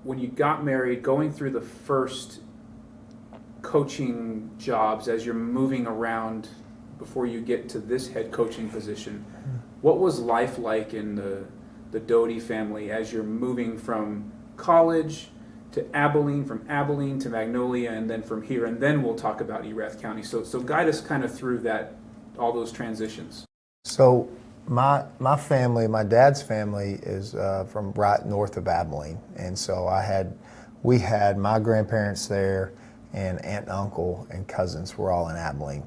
when you got married, going through the first coaching jobs as you're moving around before you get to this head coaching position, what was life like in the Doty family as you're moving from college to Abilene, from Abilene to Magnolia, and then from here, and then we'll talk about Erath County. So guide us kind of through all those transitions. So my family, my dad's family is from right north of Abilene, and so we had my grandparents there, and aunt and uncle and cousins were all in Abilene.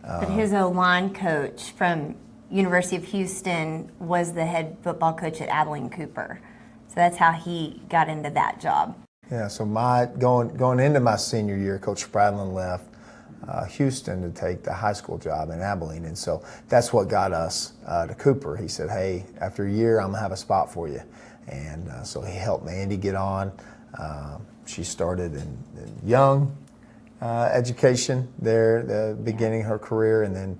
But his O-line coach from University of Houston was the head football coach at Abilene Cooper. So that's how he got into that job. Yeah, so going into my senior year, Coach Spradlin left Houston to take the high school job in Abilene, and so that's what got us to Cooper. He said, hey, after a year, I'm going to have a spot for you. And so he helped Mandi get on. She started in young education there, the beginning of her career, and then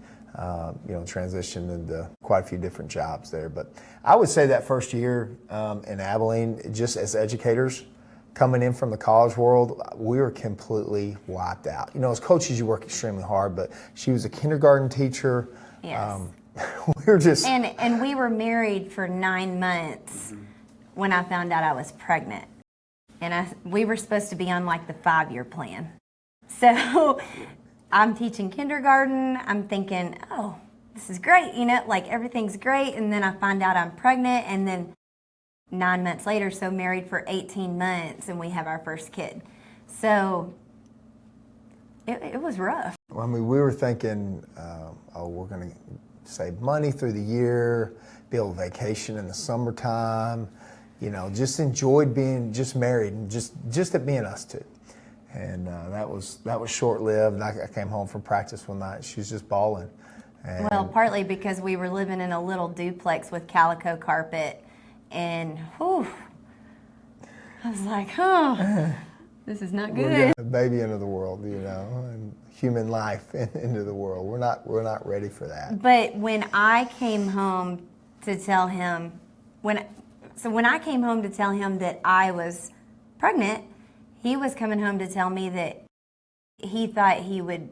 transitioned into quite a few different jobs there. But I would say that first year in Abilene, just as educators coming in from the college world, we were completely wiped out. As coaches, you work extremely hard, but she was a kindergarten teacher. Yes. We were just... And we were married for 9 months when I found out I was pregnant. And we were supposed to be on like the 5-year plan. So I'm teaching kindergarten. I'm thinking, oh, this is great. Like everything's great. And then I find out I'm pregnant. And then 9 months later, so married for 18 months, and we have our first kid. So it was rough. Well, we were thinking, we're going to save money through the year, be able to vacation in the summertime, just enjoyed being just married and just it being us two. And that was short-lived. I came home from practice one night. She was just bawling. Well, partly because we were living in a little duplex with calico carpet. And whew, I was like, oh, this is not good. We're getting a baby into the world, and human life into the world. We're not ready for that. But when I came home to tell him, when I came home to tell him that I was pregnant, he was coming home to tell me that he thought he would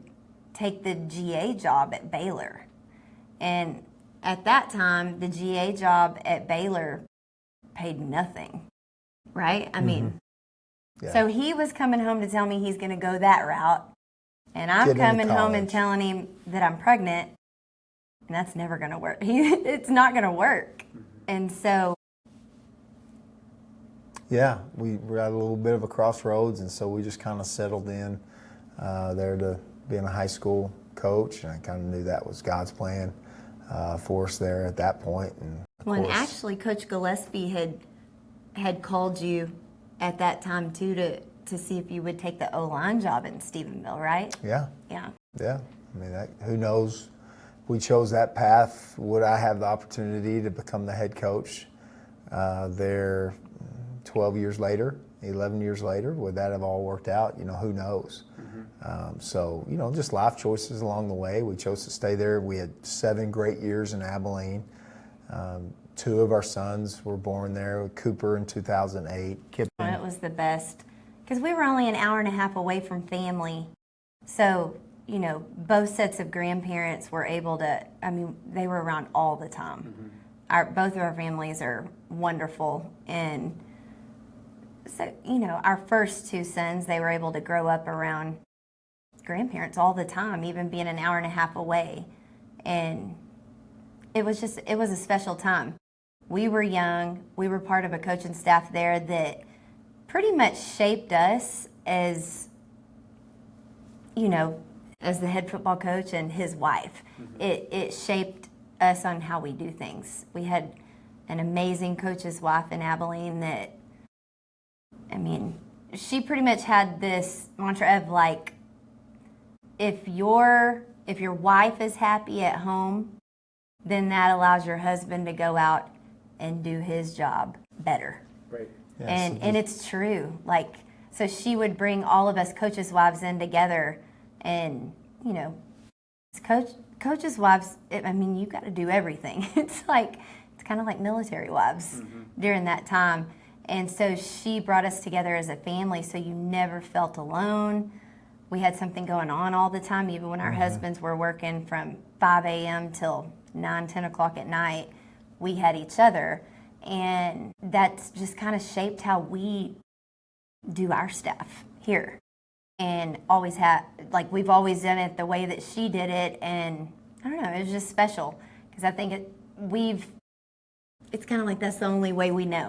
take the GA job at Baylor. And at that time, the GA job at Baylor paid nothing, right? I mean, yeah. So he was coming home to tell me he's going to go that route, and I'm coming home and telling him that I'm pregnant, and that's never going to work. It's not going to work. And so... Yeah, we were at a little bit of a crossroads, and so we just kind of settled in there to being a high school coach, and I kind of knew that was God's plan for us there at that point. And well, and actually, Coach Gillespie had called you at that time too to see if you would take the O-line job in Stephenville, right? Yeah. Yeah. Yeah. I mean, who knows? We chose that path. Would I have the opportunity to become the head coach there 12 years later, 11 years later? Would that have all worked out? Who knows? So, just life choices along the way. We chose to stay there. We had 7 great years in Abilene. 2 of our sons were born there, Cooper in 2008. Well, it was the best because we were only an hour and a half away from family. So, both sets of grandparents were able to, they were around all the time. Both of our families are wonderful. And so, our first 2 sons, they were able to grow up around grandparents all the time, even being an hour and a half away. And it was a special time. We were young. We were part of a coaching staff there that pretty much shaped us as the head football coach and his wife. It shaped us on how we do things. We had an amazing coach's wife in Abilene that, she pretty much had this mantra of like, if your wife is happy at home, then that allows your husband to go out and do his job better. Right. Yes. And it's true. Like, so she would bring all of us coaches' wives in together, and coaches' wives. You got to do everything. It's kind of like military wives during that time. And so she brought us together as a family, so you never felt alone. We had something going on all the time, even when our husbands were working from 5 a.m. till 9, 10 o'clock at night. We had each other. And that's just kind of shaped how we do our stuff here. And always have, like, we've always done it the way that she did it. And I don't know, it was just special because I think it's kind of like that's the only way we know.